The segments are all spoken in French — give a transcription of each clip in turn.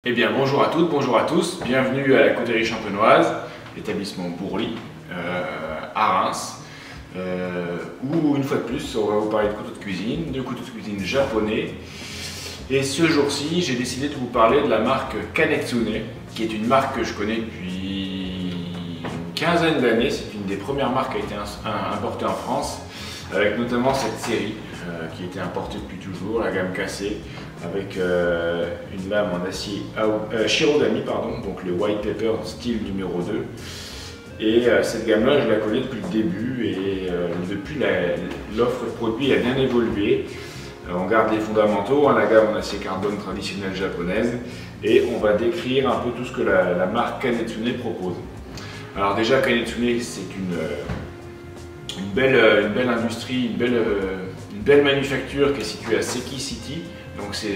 Eh bien bonjour à toutes, bonjour à tous, bienvenue à la Coutellerie Champenoise, établissement Bourly, à Reims, où une fois de plus on va vous parler de couteaux de cuisine japonais. Et ce jour-ci j'ai décidé de vous parler de la marque Kanetsune, qui est une marque que je connais depuis une quinzaine d'années. C'est une des premières marques qui a été importée en France, avec notamment cette série qui a été importée depuis toujours, la gamme cassée, avec une lame en acier Shirogami, donc le White Pepper style numéro 2. Et cette gamme-là, je la connais depuis le début et depuis l'offre de produits a bien évolué. On garde les fondamentaux, la gamme en acier carbone traditionnelle japonaise, et on va décrire un peu tout ce que la marque Kanetsune propose. Alors déjà, Kanetsune, c'est une belle industrie, une belle manufacture qui est située à Seki City. Donc c'est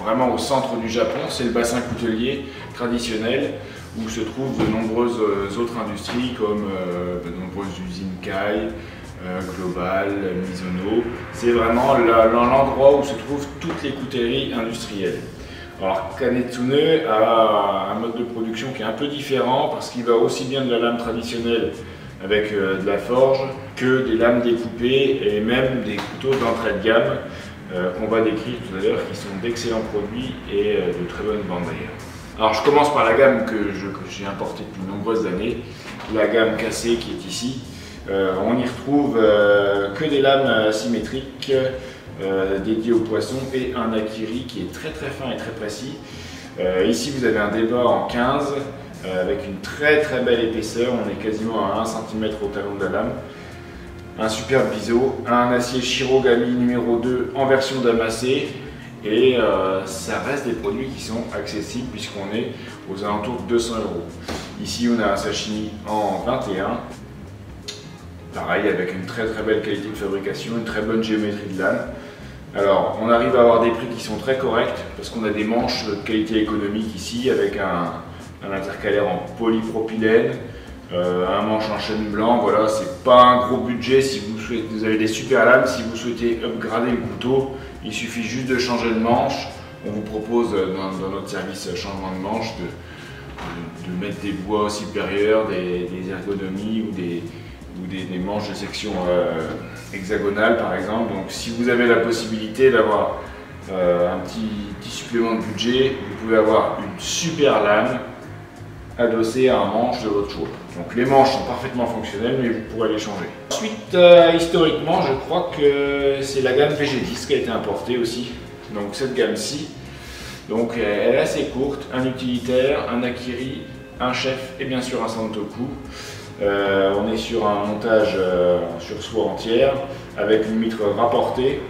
vraiment au centre du Japon, c'est le bassin coutelier traditionnel où se trouvent de nombreuses autres industries comme de nombreuses usines Kai, Global, Misono. C'est vraiment l'endroit où se trouvent toutes les coutelleries industrielles. Alors Kanetsune a un mode de production qui est un peu différent parce qu'il va aussi bien de la lame traditionnelle avec de la forge que des lames découpées et même des couteaux d'entrée de gamme qu'on va décrire tout à l'heure, qui sont d'excellents produits et de très bonnes ventes d'ailleurs. Alors je commence par la gamme que j'ai importée depuis de nombreuses années, la gamme cassée qui est ici. On y retrouve que des lames asymétriques dédiées aux poissons et un akiri qui est très fin et très précis. Ici vous avez un débat en 15 avec une très belle épaisseur, on est quasiment à 1 cm au talon de la lame. Un superbe biseau, un acier Shirogami numéro 2 en version damassée, et ça reste des produits qui sont accessibles puisqu'on est aux alentours de 200 €. Ici on a un sashimi en 21, pareil avec une très belle qualité de fabrication, une très bonne géométrie de lame. Alors on arrive à avoir des prix qui sont très corrects parce qu'on a des manches de qualité économique ici avec un intercalaire en polypropylène, un manche en chêne blanc. Voilà, c'est pas un gros budget si vous avez des super lames. Si vous souhaitez upgrader le couteau, il suffit juste de changer de manche. On vous propose dans notre service changement de manche de mettre des bois supérieurs, des ergonomies ou des manches de section hexagonale par exemple. Donc si vous avez la possibilité d'avoir un petit supplément de budget, vous pouvez avoir une super lame adossé à un manche de votre choix. Donc les manches sont parfaitement fonctionnelles, mais vous pourrez les changer. Ensuite, historiquement, je crois que c'est la gamme VG10 qui a été importée aussi. Donc cette gamme-ci, donc elle est assez courte, un utilitaire, un akiri, un chef et bien sûr un santoku. On est sur un montage sur soie entière avec une mitre rapportée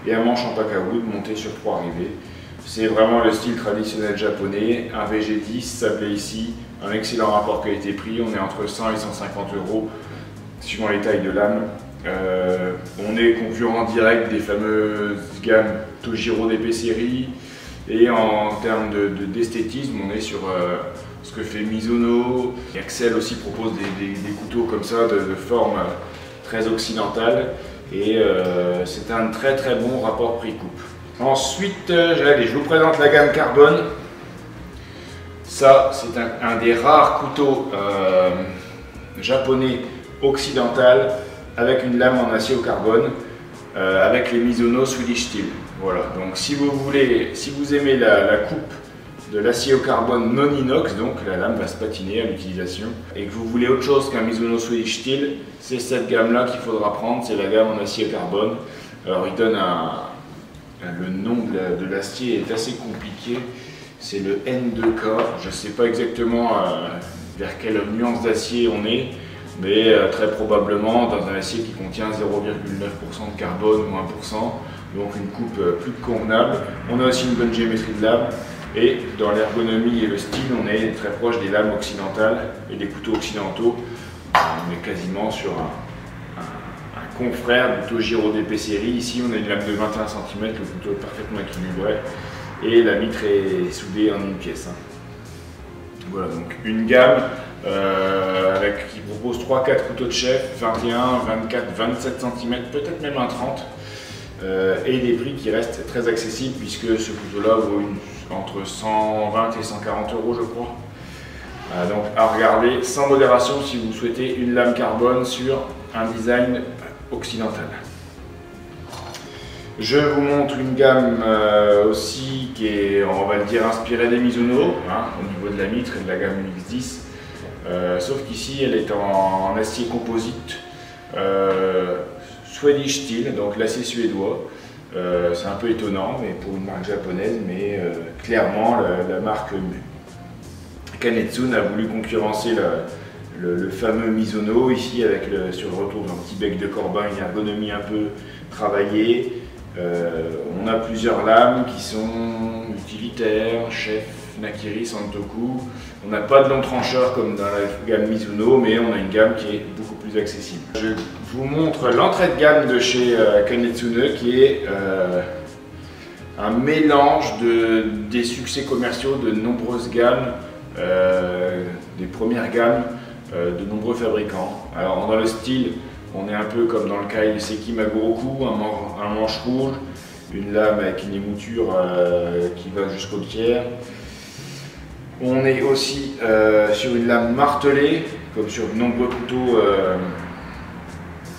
et un manche en pack-à-wood monté sur 3 rivets. C'est vraiment le style traditionnel japonais, un VG10 sablé ici, un excellent rapport qualité-prix, on est entre 100 et 150 € suivant les tailles de lame. On est concurrent direct des fameuses gammes Tojiro d'épée série, et en termes d'esthétisme, on est sur ce que fait Misono. Axel aussi propose des couteaux comme ça de forme très occidentale, et c'est un très bon rapport prix-coupe. Ensuite, je vous présente la gamme carbone. Ça, c'est un des rares couteaux japonais occidental avec une lame en acier au carbone, avec les Misono Swedish Steel. Voilà, donc si vous aimez la coupe de l'acier au carbone non inox, donc la lame va se patiner à l'utilisation, et que vous voulez autre chose qu'un Misono Swedish Steel, c'est cette gamme-là qu'il faudra prendre, c'est la gamme en acier au carbone. Alors il donne le nom de l'acier est assez compliqué, c'est le N2K, je ne sais pas exactement vers quelle nuance d'acier on est, mais très probablement dans un acier qui contient 0,9% de carbone ou 1%, donc une coupe plus que convenable. On a aussi une bonne géométrie de lame, et dans l'ergonomie et le style, on est très proche des lames occidentales et des couteaux occidentaux. On est quasiment sur un confrère du Tojiro d'épée série. Ici, on a une lame de 21 cm, le couteau est parfaitement équilibré et la mitre est soudée en une pièce. Voilà, donc une gamme qui propose 3-4 couteaux de chef, 21, 24, 27 cm, peut-être même un 30, et des prix qui restent très accessibles puisque ce couteau-là vaut entre 120 et 140 euros je crois. Donc à regarder sans modération si vous souhaitez une lame carbone sur un design occidental. Je vous montre une gamme aussi qui est, on va le dire, inspirée des Mizuno, hein, au niveau de la mitre et de la gamme UX10. Sauf qu'ici elle est en acier composite Swedish Steel, donc l'acier suédois. C'est un peu étonnant mais pour une marque japonaise, mais clairement la marque Kanetsun a voulu concurrencer le fameux Mizuno ici avec sur le retour d'un petit bec de corbin, une ergonomie un peu travaillée. On a plusieurs lames qui sont utilitaires, Chef, Nakiri, Santoku. On n'a pas de long trancheur comme dans la gamme Mizuno, mais on a une gamme qui est beaucoup plus accessible. Je vous montre l'entrée de gamme de chez Kanetsune qui est un mélange des succès commerciaux de nombreuses gammes, des premières gammes de nombreux fabricants. Alors dans le style, on est un peu comme dans le Kai Seki Magoroku, un manche rouge, une lame avec une émouture qui va jusqu'au tiers. On est aussi sur une lame martelée, comme sur de nombreux couteaux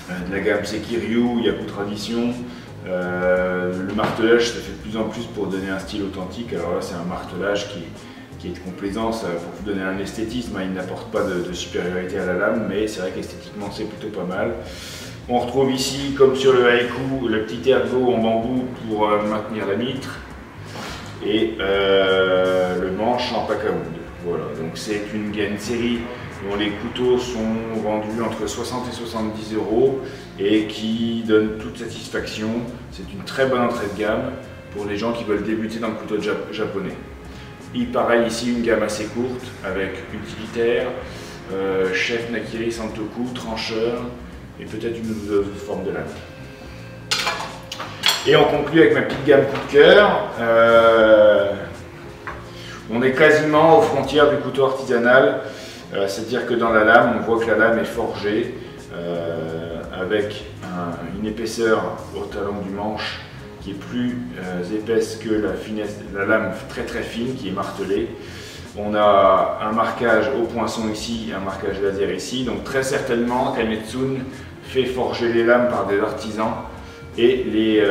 de la gamme Sekiryu, Yaku Tradition. Le martelage se fait de plus en plus pour donner un style authentique. Alors là, c'est un martelage qui est de complaisance pour vous donner un esthétisme. Il n'apporte pas de supériorité à la lame, mais c'est vrai qu'esthétiquement, c'est plutôt pas mal. On retrouve ici, comme sur le Haiku, le petit ergot en bambou pour maintenir la mitre et le manche en pacawood. Voilà, donc c'est une série dont les couteaux sont vendus entre 60 et 70 euros et qui donne toute satisfaction. C'est une très bonne entrée de gamme pour les gens qui veulent débuter dans le couteau japonais. Et pareil ici, une gamme assez courte avec utilitaire, Chef, Nakiri, Santoku, trancheur et peut-être une ou deux autres formes de lame. Et on conclut avec ma petite gamme coup de cœur. On est quasiment aux frontières du couteau artisanal, c'est-à-dire que dans la lame, on voit que la lame est forgée avec une épaisseur au talon du manche qui est plus épaisse que la lame très très fine qui est martelée. On a un marquage au poinçon ici, un marquage laser ici, donc très certainement Kanetsun fait forger les lames par des artisans et les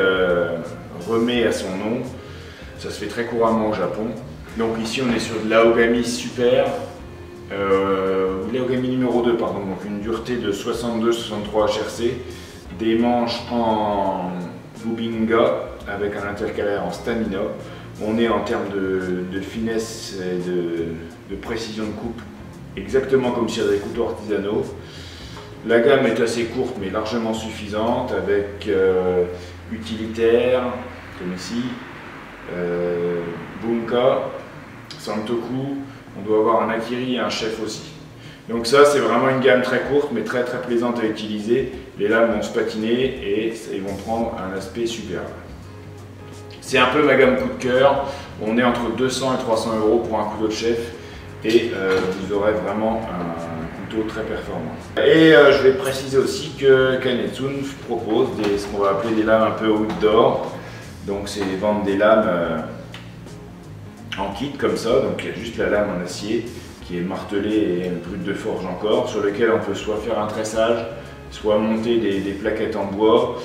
remet à son nom. Ça se fait très couramment au Japon. Donc ici on est sur de l'Aogami Super, l'Aogami numéro 2 pardon, donc une dureté de 62-63 HRC, des manches en Bubinga avec un intercalaire en Stamina. On est en termes de finesse et de précision de coupe exactement comme sur des couteaux artisanaux. La gamme est assez courte mais largement suffisante avec utilitaire comme ici, Bunka, Santoku, on doit avoir un Nakiri et un Chef aussi. Donc ça c'est vraiment une gamme très courte mais très très plaisante à utiliser. Les lames vont se patiner et ils vont prendre un aspect superbe. C'est un peu ma gamme coup de cœur. On est entre 200 et 300 euros pour un couteau de Chef et vous aurez vraiment un couteau très performant. Et je vais préciser aussi que Kanetsun propose ce qu'on va appeler des lames un peu outdoor. Donc c'est vendre des lames en kit comme ça, donc il y a juste la lame en acier qui est martelée et brute de forge encore, sur lequel on peut soit faire un tressage, soit monter des plaquettes en bois.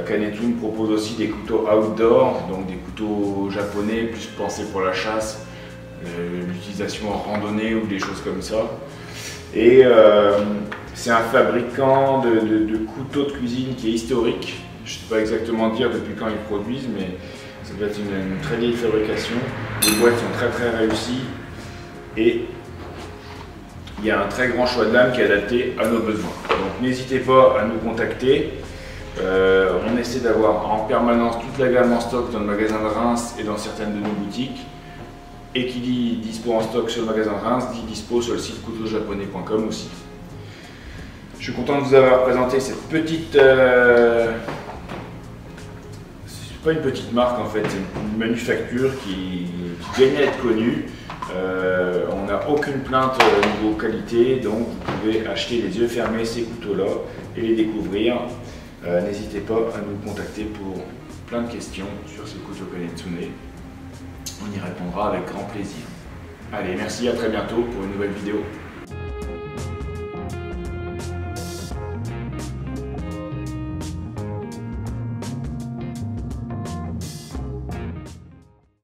Kanetsun propose aussi des couteaux outdoor, donc des couteaux japonais, plus pensés pour la chasse, l'utilisation en randonnée ou des choses comme ça. Et c'est un fabricant de couteaux de cuisine qui est historique. Je ne sais pas exactement dire depuis quand ils produisent, mais ça doit être une très vieille fabrication. Les boîtes sont très très réussies et il y a un très grand choix de lames qui est adapté à nos besoins. Donc n'hésitez pas à nous contacter. On essaie d'avoir en permanence toute la gamme en stock dans le magasin de Reims et dans certaines de nos boutiques. Et qui dit dispo en stock sur le magasin de Reims, dit dispo sur le site couteaujaponais.com aussi. Je suis content de vous avoir présenté cette petite... c'est pas une petite marque en fait, c'est une manufacture qui gagne à être connue. On n'a aucune plainte au niveau qualité, donc vous pouvez acheter les yeux fermés ces couteaux-là et les découvrir. N'hésitez pas à nous contacter pour plein de questions sur ce couteau Kanetsune. on y répondra avec grand plaisir. Allez, merci, à très bientôt pour une nouvelle vidéo.